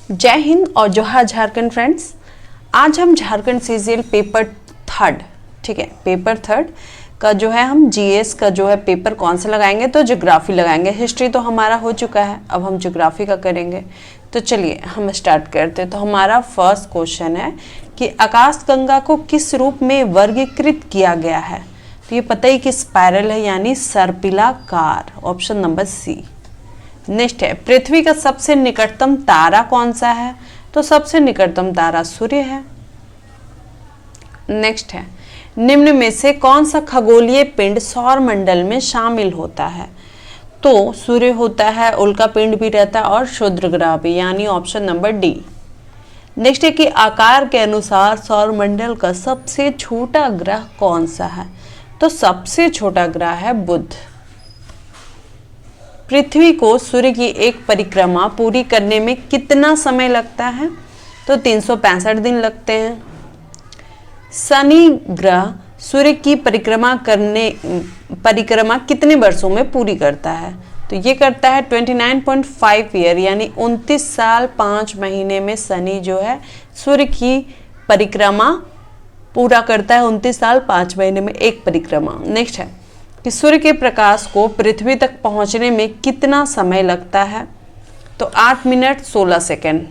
जय हिंद और जोहार झारखंड फ्रेंड्स। आज हम झारखंड सीजीएल पेपर थर्ड, ठीक है, पेपर थर्ड का जो है हम जीएस का जो है पेपर कौन सा लगाएंगे, तो ज्योग्राफी लगाएंगे। हिस्ट्री तो हमारा हो चुका है, अब हम ज्योग्राफी का करेंगे। तो चलिए हम स्टार्ट करते हैं। तो हमारा फर्स्ट क्वेश्चन है कि आकाशगंगा को किस रूप में वर्गीकृत किया गया है। तो ये पता ही कि स्पाइरल है, यानी सर्पिलाकार, ऑप्शन नंबर सी। नेक्स्ट है, पृथ्वी का सबसे निकटतम तारा कौन सा है। तो सबसे निकटतम तारा सूर्य है। नेक्स्ट है, निम्न में से कौन सा खगोलीय पिंड सौर मंडल में शामिल होता है। तो सूर्य होता है, उल्का पिंड भी रहता है और क्षुद्र ग्रह भी, यानी ऑप्शन नंबर डी। नेक्स्ट है कि आकार के अनुसार सौर मंडल का सबसे छोटा ग्रह कौन सा है। तो सबसे छोटा ग्रह है बुध। पृथ्वी को सूर्य की एक परिक्रमा पूरी करने में कितना समय लगता है। तो 365 दिन लगते हैं। शनि ग्रह सूर्य की परिक्रमा कितने वर्षों में पूरी करता है। तो ये करता है 29.5 ईयर, यानी 29 साल 5 महीने में शनि जो है सूर्य की परिक्रमा पूरा करता है। 29 साल 5 महीने में एक परिक्रमा। नेक्स्ट है कि सूर्य के प्रकाश को पृथ्वी तक पहुंचने में कितना समय लगता है। तो 8 मिनट 16 सेकेंड।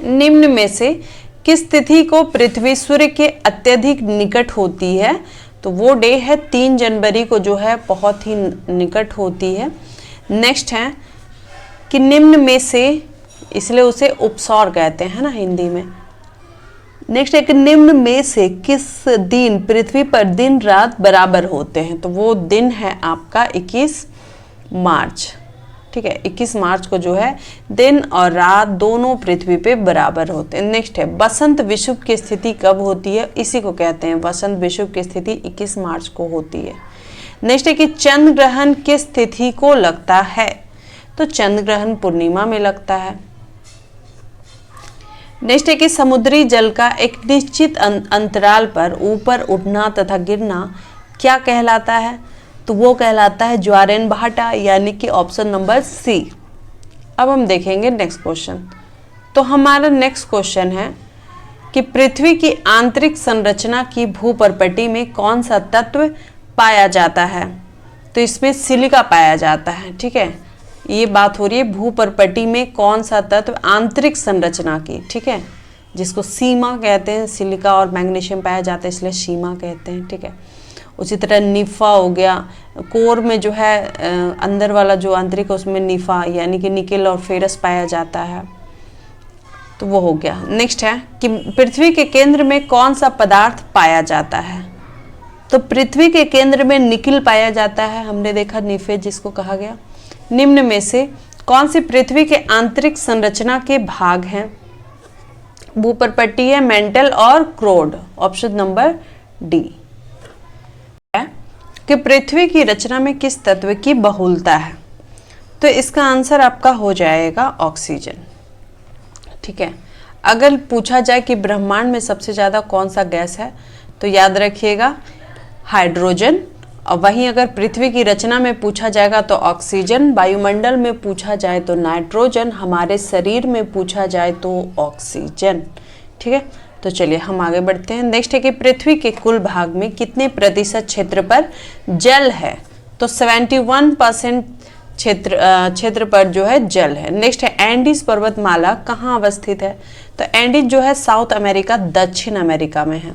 निम्न में से किस तिथि को पृथ्वी सूर्य के अत्यधिक निकट होती है। तो वो डे है 3 जनवरी को, जो है बहुत ही निकट होती है। नेक्स्ट है कि निम्न में से, इसलिए उसे उपसौर कहते हैं ना हिंदी में। नेक्स्ट है कि निम्न में से किस दिन पृथ्वी पर दिन रात बराबर होते हैं। तो वो दिन है आपका 21 मार्च, ठीक है। 21 मार्च को जो है दिन और रात दोनों पृथ्वी पे बराबर होते हैं। नेक्स्ट है, बसंत विषुव की स्थिति कब होती है। इसी को कहते हैं बसंत विषुव की स्थिति 21 मार्च को होती है। नेक्स्ट है कि चंद्र ग्रहण किस तिथि को लगता है। तो चंद्र ग्रहण पूर्णिमा में लगता है। नेक्स्ट है कि समुद्री जल का एक निश्चित अंतराल पर ऊपर उठना तथा गिरना क्या कहलाता है। तो वो कहलाता है ज्वारेन भाटा, यानी कि ऑप्शन नंबर सी। अब हम देखेंगे नेक्स्ट क्वेश्चन। तो हमारा नेक्स्ट क्वेश्चन है कि पृथ्वी की आंतरिक संरचना की भूपर्पटी में कौन सा तत्व पाया जाता है। तो इसमें सिलिका पाया जाता है, ठीक है। ये बात हो रही है भूपर्पटी में कौन सा तत्व आंतरिक संरचना की, ठीक है, जिसको सीमा कहते हैं। सिलिका और मैग्नीशियम पाया जाता है, इसलिए सीमा कहते हैं, ठीक है। उसी तरह निफा हो गया, कोर में जो है अंदर वाला जो आंतरिक है उसमें निफा, यानी कि निकेल और फेरस पाया जाता है। तो वो हो गया। नेक्स्ट है कि पृथ्वी के केंद्र में कौन सा पदार्थ पाया जाता है। तो पृथ्वी के केंद्र में निकिल पाया जाता है, हमने देखा निफे जिसको कहा गया। निम्न में से कौन सी पृथ्वी के आंतरिक संरचना के भाग हैं। भूपर्पटी है, मेंटल और क्रोड, ऑप्शन नंबर डी। कि पृथ्वी की रचना में किस तत्व की बहुलता है। तो इसका आंसर आपका हो जाएगा ऑक्सीजन, ठीक है। अगर पूछा जाए कि ब्रह्मांड में सबसे ज्यादा कौन सा गैस है, तो याद रखिएगा हाइड्रोजन। और वहीं अगर पृथ्वी की रचना में पूछा जाएगा तो ऑक्सीजन, वायुमंडल में पूछा जाए तो नाइट्रोजन, हमारे शरीर में पूछा जाए तो ऑक्सीजन, ठीक है। तो चलिए हम आगे बढ़ते हैं। नेक्स्ट है कि पृथ्वी के कुल भाग में कितने प्रतिशत क्षेत्र पर जल है। तो 71% क्षेत्र पर जो है जल है। नेक्स्ट है, एंडीज पर्वतमाला कहाँ अवस्थित है। तो एंडीज जो है साउथ अमेरिका, दक्षिण अमेरिका में है।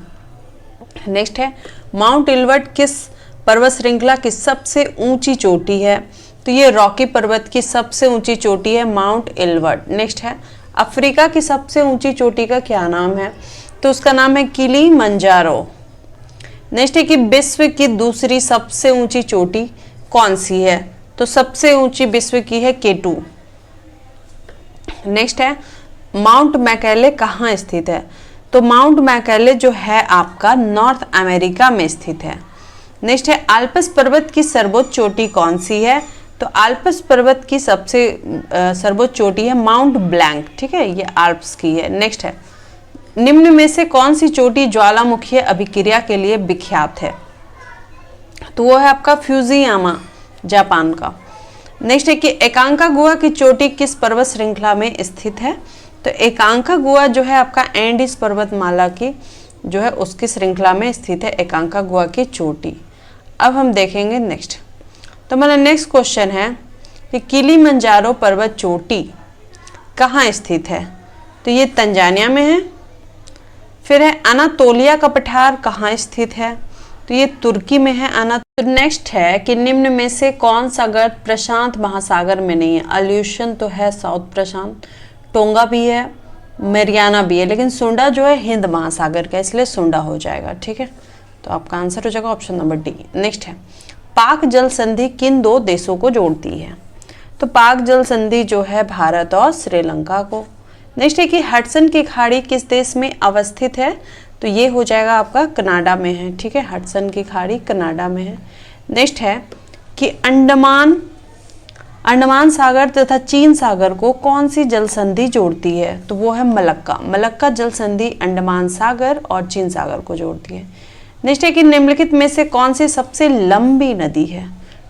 नेक्स्ट है, माउंट एल्बर्ट किस पर्वत श्रृंखला की सबसे ऊंची चोटी है। तो ये रॉकी पर्वत की सबसे ऊंची चोटी है माउंट एल्बर्ट। नेक्स्ट है, अफ्रीका की सबसे ऊंची चोटी का क्या नाम है। तो उसका नाम है किलिमंजारो। नेक्स्ट है कि विश्व की दूसरी सबसे ऊंची चोटी कौन सी है। तो सबसे ऊंची विश्व की है K2। नेक्स्ट है, माउंट मैकेले कहाँ स्थित है। तो माउंट मैकेले जो है आपका नॉर्थ अमेरिका में स्थित है। नेक्स्ट है, आल्प्स पर्वत की सर्वोच्च चोटी कौन सी है। तो आल्प्स पर्वत की सबसे सर्वोच्च चोटी है माउंट ब्लैंक, ठीक है, ये आल्प्स की है। नेक्स्ट है, निम्न में से कौन सी चोटी ज्वालामुखी अभिक्रिया के लिए विख्यात है। तो वो है आपका फ्यूजियामा, जापान का। नेक्स्ट है कि एकांकागुआ की चोटी किस पर्वत श्रृंखला में स्थित है? तो एकांकागुआ जो है आपका एंडीज पर्वतमाला की जो है उसकी श्रृंखला में स्थित है एकांकागुआ की चोटी। अब हम देखेंगे नेक्स्ट। तो हमारा नेक्स्ट क्वेश्चन है कि किलिमंजारो पर्वत चोटी कहाँ स्थित है? तो ये तंजानिया में है। फिर है अनातोलिया का पठार कहाँ स्थित है? तो ये तुर्की में है तो नेक्स्ट है कि निम्न में से कौन सा गर्त प्रशांत महासागर में नहीं है? अल्यूशन तो है साउथ प्रशांत, टोंगा भी है, मेरियाना भी है, लेकिन सुंडा जो है हिंद महासागर का, इसलिए सुंडा हो जाएगा। ठीक है, तो आपका आंसर हो जाएगा ऑप्शन नंबर डी। नेक्स्ट है पाक जल संधि किन दो देशों को जोड़ती है? तो पाक जल संधि जो है भारत और श्रीलंका को। नेक्स्ट है कि हडसन की खाड़ी किस देश में अवस्थित है? तो ये हो जाएगा आपका कनाडा में है। ठीक है, हडसन की खाड़ी कनाडा में है। नेक्स्ट है कि अंडमान सागर तथा चीन सागर को कौन सी जल संधि जोड़ती है? तो वो है मलक्का जल संधि अंडमान सागर और चीन सागर को जोड़ती है। नेक्स्ट है कि निम्नलिखित में से कौन सी सबसे लंबी नदी है?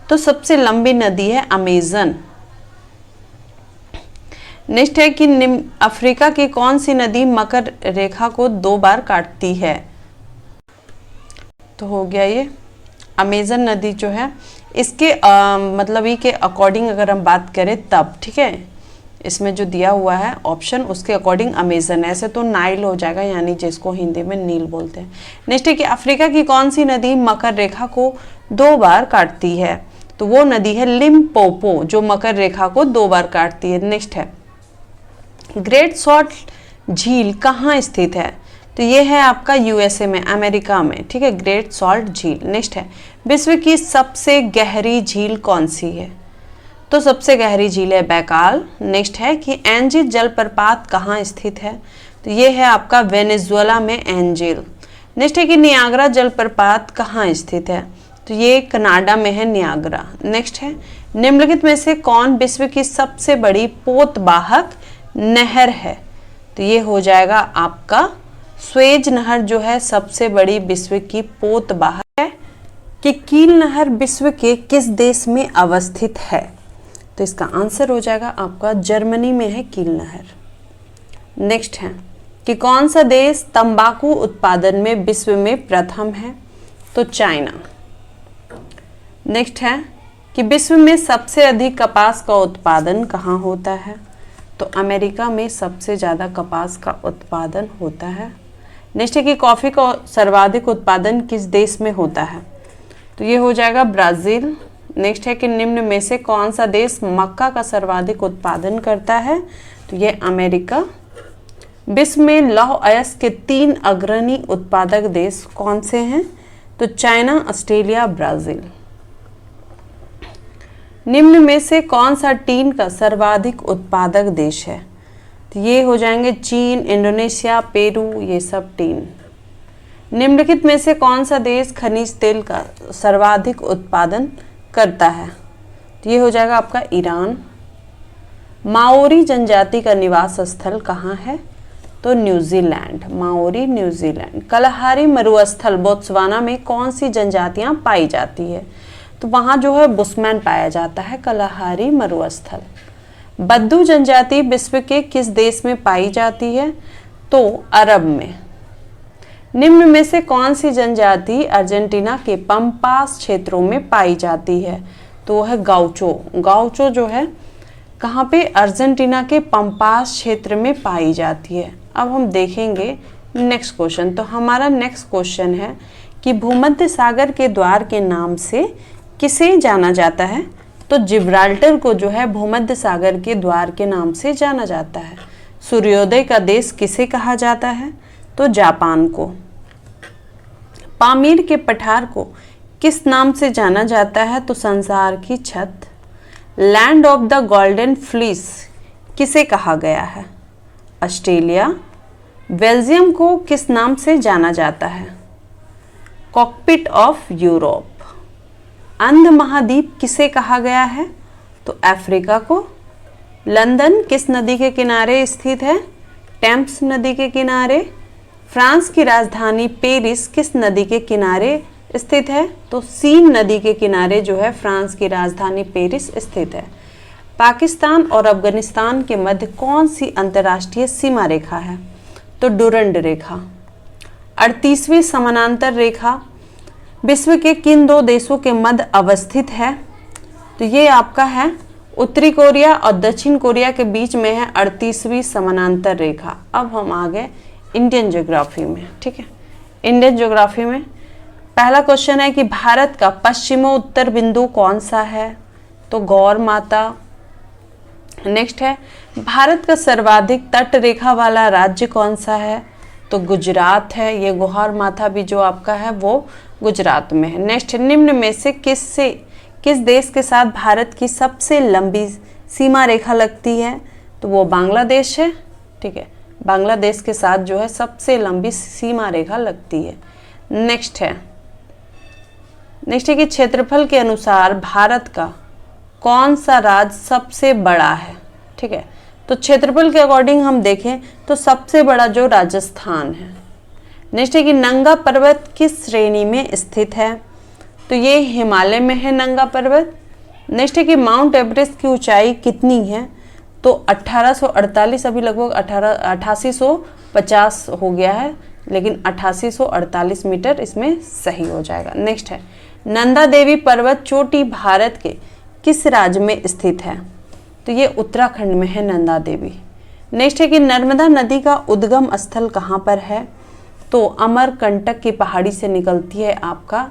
तो सबसे लंबी नदी है अमेजन। नेक्स्ट है कि अफ्रीका की कौन सी नदी मकर रेखा को 2 बार काटती है? तो हो गया ये अमेजन नदी जो है, इसके मतलब ये के अकॉर्डिंग अगर हम बात करें तब, ठीक है, इसमें जो दिया हुआ है ऑप्शन उसके अकॉर्डिंग अमेजन है, ऐसे तो नाइल हो जाएगा, यानी जिसको हिंदी में नील बोलते हैं। नेक्स्ट है कि अफ्रीका की कौन सी नदी मकर रेखा को 2 बार काटती है? तो वो नदी है लिम्पोपो, जो मकर रेखा को 2 बार काटती है। नेक्स्ट है ग्रेट सॉल्ट झील कहाँ स्थित है? तो ये है आपका यूएसए में, अमेरिका में। ठीक है, ग्रेट सॉल्ट झील। नेक्स्ट है विश्व की सबसे गहरी झील कौन सी है? तो सबसे गहरी झील है बैकाल। नेक्स्ट है कि एंजिल जलप्रपात कहाँ स्थित है? तो ये है आपका वेनेजुएला में एंजिल। नेक्स्ट है कि नियाग्रा जलप्रपात कहाँ स्थित है? तो ये कनाडा में है नियाग्रा। नेक्स्ट है निम्नलिखित में से कौन विश्व की सबसे बड़ी पोतवाहक नहर है? तो ये हो जाएगा आपका स्वेज नहर जो है सबसे बड़ी विश्व की पोतवाहक है। कि कील नहर विश्व के किस देश में अवस्थित है? तो इसका आंसर हो जाएगा आपका जर्मनी में है कील नहर। नेक्स्ट है कि कौन सा देश तंबाकू उत्पादन में विश्व में प्रथम है? तो चाइना। नेक्स्ट है कि विश्व में सबसे अधिक कपास का उत्पादन कहाँ होता है? तो अमेरिका में सबसे ज़्यादा कपास का उत्पादन होता है। नेक्स्ट है कि कॉफ़ी का सर्वाधिक उत्पादन किस देश में होता है? तो ये हो जाएगा ब्राज़ील। नेक्स्ट है कि निम्न में से कौन सा देश मक्का का सर्वाधिक उत्पादन करता है? तो ये अमेरिका। विश्व में लौह अयस्क के 3 अग्रणी उत्पादक देश कौन से हैं? तो चाइना, ऑस्ट्रेलिया, ब्राज़ील। निम्न में से कौन सा टीन का सर्वाधिक उत्पादक देश है? तो ये हो जाएंगे चीन, इंडोनेशिया, पेरू, ये सब टीन। निम्नलिखित में से कौन सा देश खनिज तेल का सर्वाधिक उत्पादन करता है? तो ये हो जाएगा आपका ईरान। माओरी जनजाति का निवास स्थल कहाँ है? तो न्यूजीलैंड, माओरी न्यूजीलैंड। कलाहारी मरुस्थल बोत्सवाना में कौन सी जनजातियाँ पाई जाती है? तो वहाँ जो है बुशमैन पाया जाता है, कलाहारी मरुस्थल। बद्दू जनजाति विश्व के किस देश में पाई जाती है? तो अरब में। निम्न में से कौन सी जनजाति अर्जेंटीना के पंपास क्षेत्रों में पाई जाती है? तो वो है गाउचो। गाउचो जो है कहाँ पे? अर्जेंटीना के पंपास क्षेत्र में पाई जाती है। अब हम देखेंगे नेक्स्ट क्वेश्चन। तो हमारा नेक्स्ट क्वेश्चन है कि भूमध्य सागर के द्वार के नाम से किसे जाना जाता है? तो जिब्राल्टर को जो है भूमध्य सागर के द्वार के नाम से जाना जाता है। सूर्योदय का देश किसे कहा जाता है? तो जापान को। पामीर के पठार को किस नाम से जाना जाता है? तो संसार की छत। Land of the golden fleece किसे कहा गया है? ऑस्ट्रेलिया। बेल्जियम को किस नाम से जाना जाता है? Cockpit of Europe. अंध महाद्वीप किसे कहा गया है? तो अफ्रीका को। लंदन किस नदी के किनारे स्थित है? टेम्स नदी के किनारे। फ्रांस की राजधानी पेरिस किस नदी के किनारे स्थित है? तो सीन नदी के किनारे जो है फ्रांस की राजधानी पेरिस स्थित है। पाकिस्तान और अफगानिस्तान के मध्य कौन सी अंतर्राष्ट्रीय सीमा रेखा है? तो डुरंड रेखा। 38वीं समानांतर रेखा विश्व के किन दो देशों के मध्य अवस्थित है? तो ये आपका है उत्तरी कोरिया और दक्षिण कोरिया के बीच में है 38वीं समानांतर रेखा। अब हम आ गए इंडियन ज्योग्राफी में। ठीक है, इंडियन ज्योग्राफी में पहला क्वेश्चन है कि भारत का पश्चिमोत्तर बिंदु कौन सा है? तो गौर माता। नेक्स्ट है भारत का सर्वाधिक तट रेखा वाला राज्य कौन सा है? तो गुजरात है। ये गौर माथा भी जो आपका है वो गुजरात में है। नेक्स्ट, निम्न में से किस देश के साथ भारत की सबसे लंबी सीमा रेखा लगती है? तो वो बांग्लादेश है। ठीक है, बांग्लादेश के साथ जो है सबसे लंबी सीमा रेखा लगती है। नेक्स्ट है कि क्षेत्रफल के अनुसार भारत का कौन सा राज्य सबसे बड़ा है? ठीक है, तो क्षेत्रफल के अकॉर्डिंग हम देखें तो सबसे बड़ा जो राजस्थान है। नेक्स्ट है कि नंगा पर्वत किस श्रेणी में स्थित है? तो ये हिमालय में है नंगा पर्वत। नेक्स्ट है कि माउंट एवरेस्ट की ऊंचाई कितनी है? तो 1848, अभी लगभग 8850 हो गया है, लेकिन 8848 मीटर इसमें सही हो जाएगा। नेक्स्ट है नंदा देवी पर्वत चोटी भारत के किस राज्य में स्थित है? तो ये उत्तराखंड में है नंदा देवी। नेक्स्ट है कि नर्मदा नदी का उद्गम स्थल कहाँ पर है? तो अमरकंटक की पहाड़ी से निकलती है आपका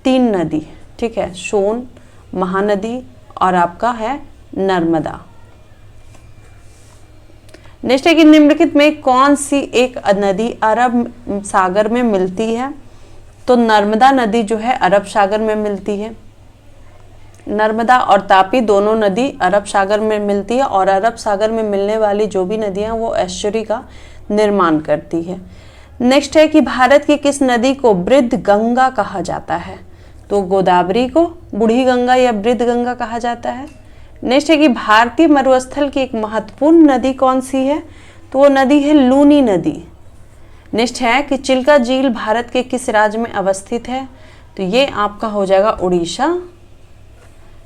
3 नदी। ठीक है, सोन, महानदी और आपका है नर्मदा। नेक्स्ट है कि निम्नलिखित में कौन सी एक नदी अरब सागर में मिलती है? तो नर्मदा नदी जो है अरब सागर में मिलती है। नर्मदा और तापी दोनों नदी अरब सागर में मिलती है, और अरब सागर में मिलने वाली जो भी नदियां वो एस्चुरी का निर्माण करती है। नेक्स्ट है कि भारत की किस नदी को वृद्ध गंगा कहा जाता है? तो गोदावरी को बूढ़ी गंगा या वृद्ध गंगा कहा जाता है। नेक्स्ट है कि भारतीय मरुस्थल की एक महत्वपूर्ण नदी कौन सी है? तो वो नदी है लूनी नदी। नेक्स्ट है कि चिल्का झील भारत के किस राज्य में अवस्थित है? तो ये आपका हो जाएगा उड़ीसा।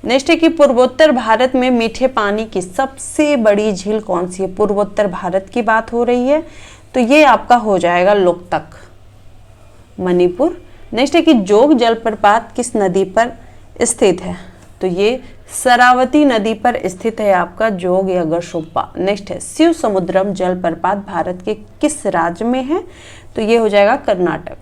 नेक्स्ट है कि पूर्वोत्तर भारत में मीठे पानी की सबसे बड़ी झील कौन सी है? पूर्वोत्तर भारत की बात हो रही है, तो ये आपका हो जाएगा लोकतक, मणिपुर। नेक्स्ट है कि जोग जलप्रपात किस नदी पर स्थित है? तो ये शरावती नदी पर स्थित है आपका जोग या गशोप्पा। नेक्स्ट है शिव समुद्रम जलप्रपात भारत के किस राज्य में है? तो ये हो जाएगा कर्नाटक।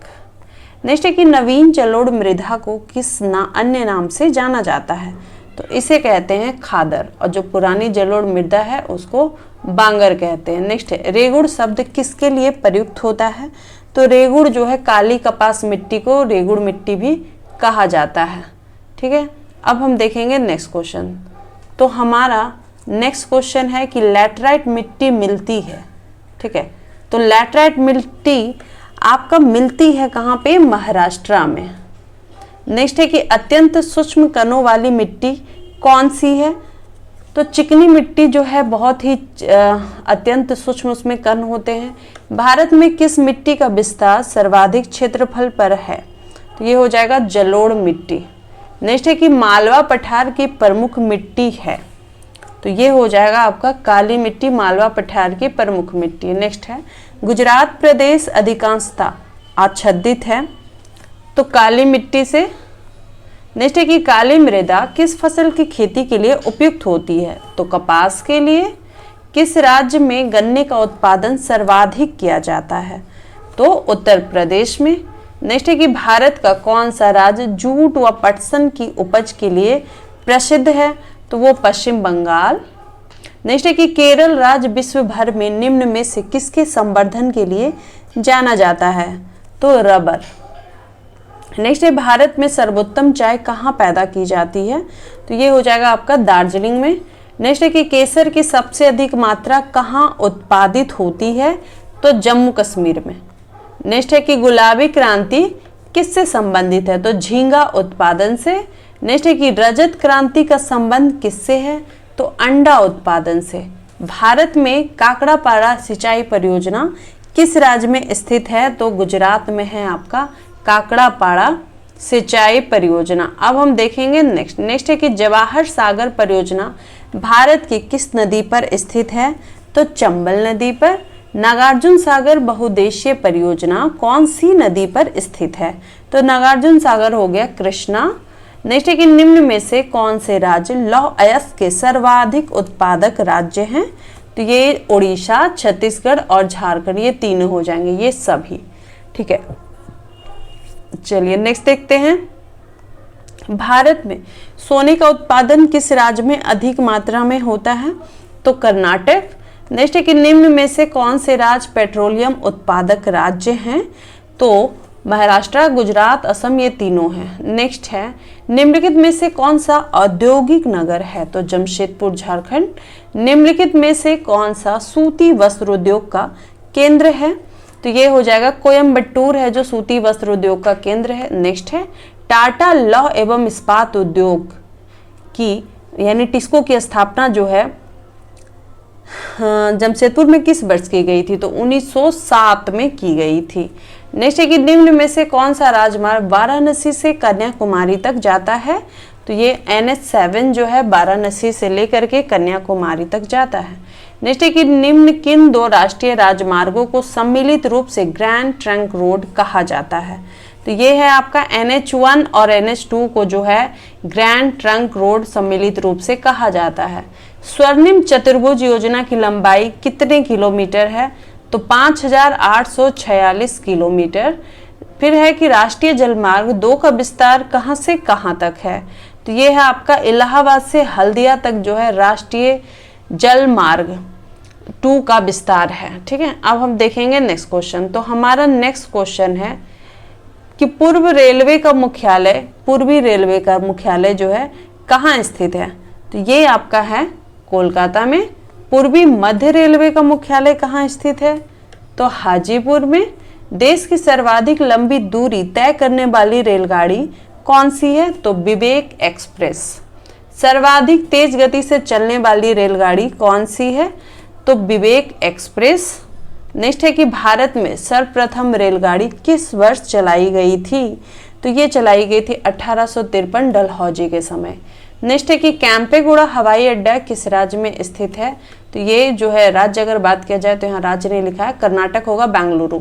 नेक्स्ट है कि नवीन जलोढ़ मृदा को किस अन्य नाम से जाना जाता है? तो इसे कहते हैं खादर, और जो पुरानी जलोढ़ मृदा है उसको बांगर कहते हैं। नेक्स्ट है रेगुड़ शब्द किसके लिए प्रयुक्त होता है? तो रेगुड़ जो है काली कपास मिट्टी को रेगुड़ मिट्टी भी कहा जाता है। ठीक है, अब हम देखेंगे नेक्स्ट क्वेश्चन। तो हमारा नेक्स्ट क्वेश्चन है कि लैटराइट मिट्टी मिलती है। ठीक है, तो लैटराइट मिट्टी आपका मिलती है कहाँ पे? महाराष्ट्र में। नेक्स्ट है कि अत्यंत सूक्ष्म कणों वाली मिट्टी कौन सी है? तो चिकनी मिट्टी जो है बहुत ही अत्यंत सूक्ष्म उसमें कण होते हैं। भारत में किस मिट्टी का विस्तार सर्वाधिक क्षेत्रफल पर है? तो ये हो जाएगा जलोढ़ मिट्टी। नेक्स्ट है कि मालवा पठार की प्रमुख मिट्टी है? तो ये हो जाएगा आपका काली मिट्टी, मालवा पठार की प्रमुख मिट्टी। नेक्स्ट है गुजरात प्रदेश अधिकांशतः आच्छादित है, तो काली मिट्टी से। नेक्स्ट है कि काली मृदा किस फसल की खेती के लिए उपयुक्त होती है? तो कपास के लिए। किस राज्य में गन्ने का उत्पादन सर्वाधिक किया जाता है? तो उत्तर प्रदेश में। नेक्स्ट है कि भारत का कौन सा राज्य जूट व पटसन की उपज के लिए प्रसिद्ध है? तो वो पश्चिम बंगाल। नेक्स्ट है कि केरल राज्य विश्व भर में निम्न में से किसके संवर्धन के लिए जाना जाता है? तो रबर। नेक्स्ट है भारत में सर्वोत्तम चाय कहाँ पैदा की जाती है? तो ये हो जाएगा आपका दार्जिलिंग में। नेक्स्ट है कि केसर की सबसे अधिक मात्रा कहाँ उत्पादित होती है? तो जम्मू कश्मीर में। नेक्स्ट है कि गुलाबी क्रांति किससे संबंधित है? तो झींगा उत्पादन से। नेक्स्ट है कि रजत क्रांति का संबंध किससे है? तो अंडा उत्पादन से। भारत में काकड़ापाड़ा सिंचाई परियोजना किस राज्य में स्थित है? तो गुजरात में है आपका काकड़ापाड़ा सिंचाई परियोजना। अब हम देखेंगे नेक्स्ट है कि जवाहर सागर परियोजना भारत की किस नदी पर स्थित है? तो चंबल नदी पर। नागार्जुन सागर बहुउद्देशीय परियोजना कौन सी नदी पर स्थित है? तो नागार्जुन सागर हो गया कृष्णा। नेक्स्ट है कि निम्न में से कौन से राज्य लौह अयस्क के सर्वाधिक उत्पादक राज्य हैं? तो ये ओडिशा, छत्तीसगढ़ और झारखंड, ये तीनों हो जाएंगे, ये सभी। ठीक है, चलिए नेक्स्ट देखते हैं। भारत में सोने का उत्पादन किस राज्य में अधिक मात्रा में होता है? तो कर्नाटक। नेक्स्ट है कि निम्न में से कौन से राज्य पेट्रोलियम उत्पादक राज्य हैं? तो महाराष्ट्र, गुजरात, असम, ये तीनों हैं। नेक्स्ट है निम्नलिखित में से कौन सा औद्योगिक नगर है? तो जमशेदपुर, झारखंड। निम्नलिखित में से कौन सा सूती वस्त्र उद्योग का केंद्र है? तो ये हो जाएगा कोयम्बटूर है जो सूती वस्त्र उद्योग का केंद्र है। नेक्स्ट है टाटा लौह एवं इस्पात उद्योग की यानी टिस्को की स्थापना जो है जमशेदपुर में किस वर्ष की गई थी? तो 1907 में की गई थी। नेक्स्ट है कि निम्न में से कौन सा राजमार्ग वाराणसी से कन्याकुमारी तक जाता है? तो ये NH7 जो है वाराणसी से लेकर के कन्याकुमारी तक जाता है। नेक्स्ट है कि निम्न किन दो राष्ट्रीय राजमार्गों को सम्मिलित रूप से ग्रैंड ट्रंक रोड कहा जाता है? तो ये है आपका NH1 और NH2 को जो है ग्रैंड ट्रंक रोड सम्मिलित रूप से कहा जाता है। स्वर्णिम चतुर्भुज योजना की लंबाई कितने किलोमीटर है? तो 5846 किलोमीटर। फिर है कि राष्ट्रीय जलमार्ग 2 का विस्तार कहां से कहां तक है? तो ये है आपका इलाहाबाद से हल्दिया तक जो है राष्ट्रीय जलमार्ग 2 का विस्तार है। ठीक है, अब हम देखेंगे नेक्स्ट क्वेश्चन। तो हमारा नेक्स्ट क्वेश्चन है कि पूर्वी रेलवे का मुख्यालय जो है कहाँ स्थित है? तो ये आपका है कोलकाता में। पूर्वी मध्य रेलवे का मुख्यालय कहाँ स्थित है? तो हाजीपुर में। देश की सर्वाधिक लंबी दूरी तय करने वाली रेलगाड़ी कौन सी है? तो विवेक एक्सप्रेस। सर्वाधिक तेज गति से चलने वाली रेलगाड़ी कौन सी है? तो विवेक एक्सप्रेस। नेक्स्ट है कि भारत में सर्वप्रथम रेलगाड़ी किस वर्ष चलाई गई थी? तो ये चलाई गई थी 1853 डलहौजी के समय। नेक्स्ट है कि कैंपेगौड़ा हवाई अड्डा किस राज्य में स्थित है? तो ये जो है राज्य अगर बात किया जाए तो यहाँ राज्य नहीं लिखा है, कर्नाटक होगा, बेंगलुरु।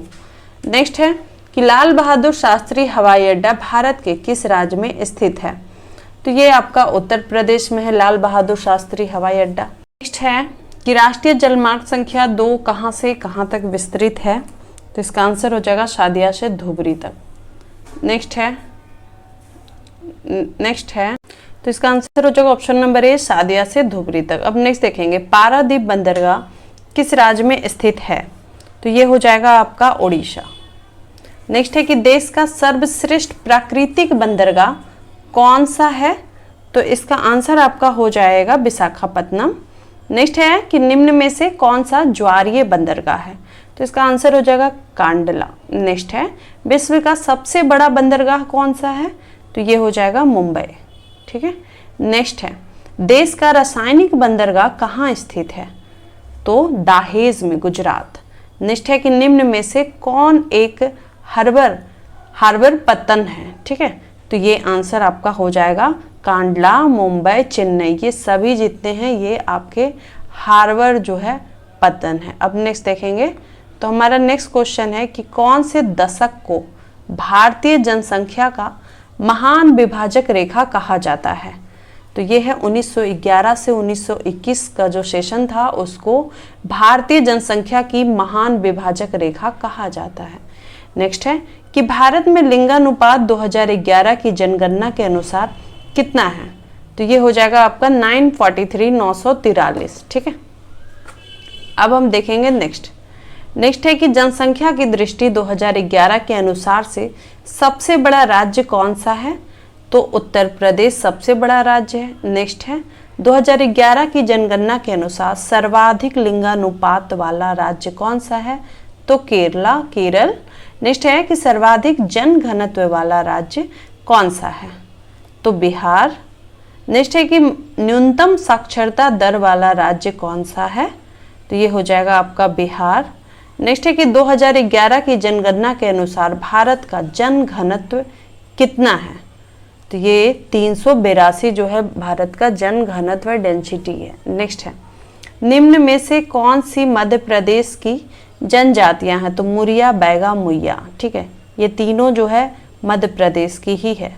नेक्स्ट है कि लाल बहादुर शास्त्री हवाई अड्डा भारत के किस राज्य में स्थित है? तो ये आपका उत्तर प्रदेश में है लाल बहादुर शास्त्री हवाई अड्डा। नेक्स्ट है कि राष्ट्रीय जलमार्ग संख्या 2 कहाँ से कहाँ तक विस्तृत है? तो इसका आंसर हो जाएगा शादिया से धुबरी तक। नेक्स्ट है तो इसका आंसर हो जाएगा ऑप्शन नंबर ए शादिया से धुबरी तक। अब नेक्स्ट देखेंगे पारादीप बंदरगाह किस राज्य में स्थित है? तो ये हो जाएगा आपका ओडिशा। नेक्स्ट है कि देश का सर्वश्रेष्ठ प्राकृतिक बंदरगाह कौन सा है? तो इसका आंसर आपका हो जाएगा विशाखापत्तनम। नेक्स्ट है कि निम्न में से कौन सा ज्वारीय बंदरगाह है? तो इसका आंसर हो जाएगा कांडला। नेक्स्ट है विश्व का सबसे बड़ा बंदरगाह कौन सा है? तो ये हो जाएगा मुंबई। ठीक है, नेक्स्ट है देश का रासायनिक बंदरगाह कहाँ स्थित है? तो दाहेज में, गुजरात। नेक्स्ट है कि निम्न में से कौन एक हार्बर पत्तन है? ठीक है, तो ये आंसर आपका हो जाएगा कांडला, मुंबई, चेन्नई, ये सभी जितने हैं ये आपके हार्बर जो है पत्तन है। अब नेक्स्ट देखेंगे तो हमारा नेक्स्ट क्वेश्चन है कि कौन से दशक को भारतीय जनसंख्या का महान विभाजक रेखा कहा जाता है? तो ये है 1911 से 1921 का जो सेशन था उसको भारतीय जनसंख्या की महान विभाजक रेखा कहा जाता है। नेक्स्ट है कि भारत में लिंगानुपात 2011 की जनगणना के अनुसार कितना है? तो ये हो जाएगा आपका 943। ठीक है, अब हम देखेंगे नेक्स्ट है कि जनसंख्या की दृष्टि 2011 के अनुसार से सबसे बड़ा राज्य कौन सा है? तो उत्तर प्रदेश सबसे बड़ा राज्य है। नेक्स्ट है 2011 की जनगणना के अनुसार सर्वाधिक लिंगानुपात वाला राज्य कौन सा है? तो केरल। नेक्स्ट है कि सर्वाधिक जनघनत्व वाला राज्य कौन सा है? तो बिहार। नेक्स्ट है कि न्यूनतम साक्षरता दर वाला राज्य कौन सा है? तो ये हो जाएगा आपका बिहार। नेक्स्ट है कि 2011 की जनगणना के अनुसार भारत का जनघनत्व कितना है? तो ये 382 जो है भारत का जन घनत्व डेंसिटी है। नेक्स्ट है, निम्न में से कौन सी मध्य प्रदेश की जनजातियां हैं? तो मुरिया, बैगा, मुइया। ठीक है, ये तीनों जो है मध्य प्रदेश की ही है,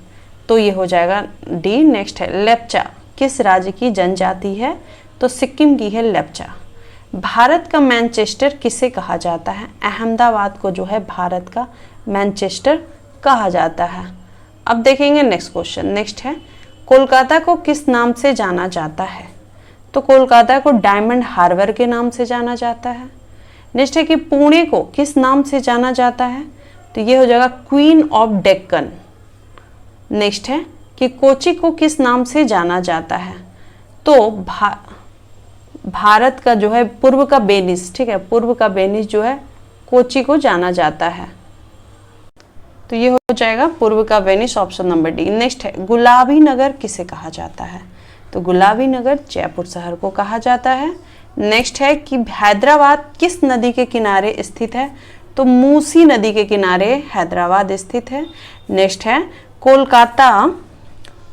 तो ये हो जाएगा डी। नेक्स्ट है, लेप्चा किस राज्य की जनजाति है? तो सिक्किम की है लेप्चा। भारत का मैनचेस्टर किसे कहा जाता है? अहमदाबाद को जो है भारत का मैनचेस्टर कहा जाता है। अब देखेंगे नेक्स्ट क्वेश्चन। नेक्स्ट है, कोलकाता को किस नाम से जाना जाता है? तो कोलकाता को डायमंड हार्बर के नाम से जाना जाता है। नेक्स्ट है कि पुणे को किस नाम से जाना जाता है? तो ये हो जाएगा क्वीन ऑफ डेक्कन। नेक्स्ट है कि कोची को किस नाम से जाना जाता है? तो भारत का जो है पूर्व का वेनिस, ठीक है, पूर्व का वेनिस जो है कोची को जाना जाता है, तो ये हो जाएगा पूर्व का Venice, option number D. Next है, गुलाबी नगर किसे कहा जाता है? तो गुलाबी नगर जयपुर शहर को कहा जाता है। नेक्स्ट है कि हैदराबाद किस नदी के किनारे स्थित है? तो मूसी नदी के किनारे हैदराबाद स्थित है। नेक्स्ट है,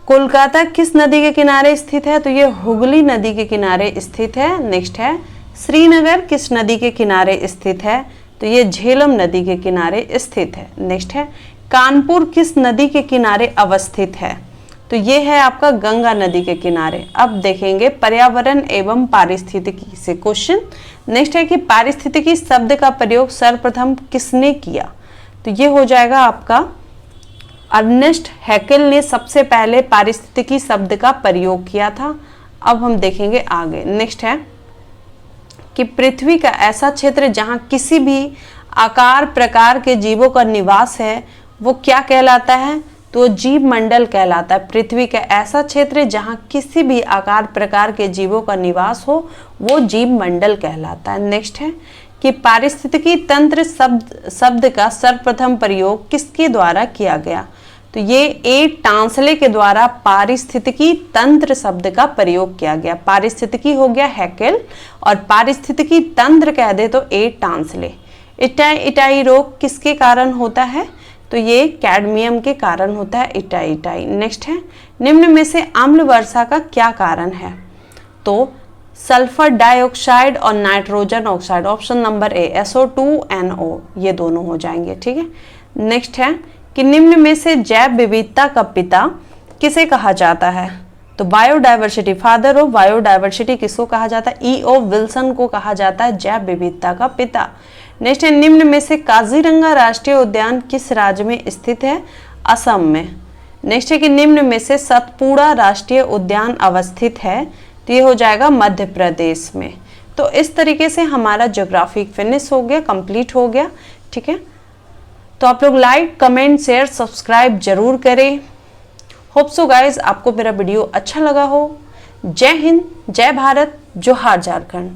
कोलकाता किस नदी के किनारे स्थित है? तो ये हुगली नदी के किनारे स्थित है। नेक्स्ट है, श्रीनगर किस नदी के किनारे स्थित है? तो ये झेलम नदी के किनारे स्थित है। नेक्स्ट है, कानपुर किस नदी के किनारे अवस्थित है? तो ये है आपका गंगा नदी के किनारे। अब देखेंगे पर्यावरण एवं पारिस्थितिकी से क्वेश्चन। नेक्स्ट है कि पारिस्थितिकी शब्द का प्रयोग सर्वप्रथम किसने किया? तो ये हो जाएगा आपका अर्नेस्ट हैकेल ने सबसे पहले पारिस्थितिकी शब्द का प्रयोग किया था। अब हम देखेंगे आगे। नेक्स्ट है कि पृथ्वी का ऐसा क्षेत्र जहां किसी भी आकार प्रकार के जीवों का निवास है वो क्या कहलाता है? तो जीव मंडल कहलाता है। पृथ्वी का ऐसा क्षेत्र जहां किसी भी आकार प्रकार के जीवों का निवास हो वो जीव मंडल कहलाता है। नेक्स्ट है कि पारिस्थितिकी तंत्र शब्द का सर्वप्रथम प्रयोग किसके द्वारा किया गया? तो ये ए टांसले के द्वारा पारिस्थितिकी तंत्र शब्द का प्रयोग किया गया। पारिस्थितिकी हो गया हैकेल और पारिस्थितिकी तंत्र कह दे तो ए टांसले। इटाई रोग किसके कारण होता है? तो ये कैडमियम के कारण होता है इटाई। नेक्स्ट है, निम्न में से अम्ल वर्षा का क्या कारण है? तो सल्फर डाइऑक्साइड और nitrogen oxide, option number A SO2NO, ये दोनों हो जाएंगे। ठीक है, नेक्स्ट है कि निम्न में से जैव विविधता का पिता किसे कहा जाता है? तो बायोडाइवर्सिटी, फादर ऑफ बायोडाइवर्सिटी किसको कहा जाता है? E.O. विल्सन को कहा जाता है जैव विविधता का पिता। नेक्स्ट है, निम्न में से काजीरंगा राष्ट्रीय उद्यान किस राज्य में स्थित है? असम में। नेक्स्ट है कि निम्न में से सतपुड़ा राष्ट्रीय उद्यान अवस्थित है? तो ये हो जाएगा मध्य प्रदेश में। तो इस तरीके से हमारा ज्योग्राफी फिनिश हो गया, कंप्लीट हो गया। ठीक है, तो आप लोग लाइक, कमेंट, शेयर, सब्सक्राइब जरूर करें। होप सो गाइज आपको मेरा वीडियो अच्छा लगा हो। जय हिंद, जय भारत, जोहार झारखंड।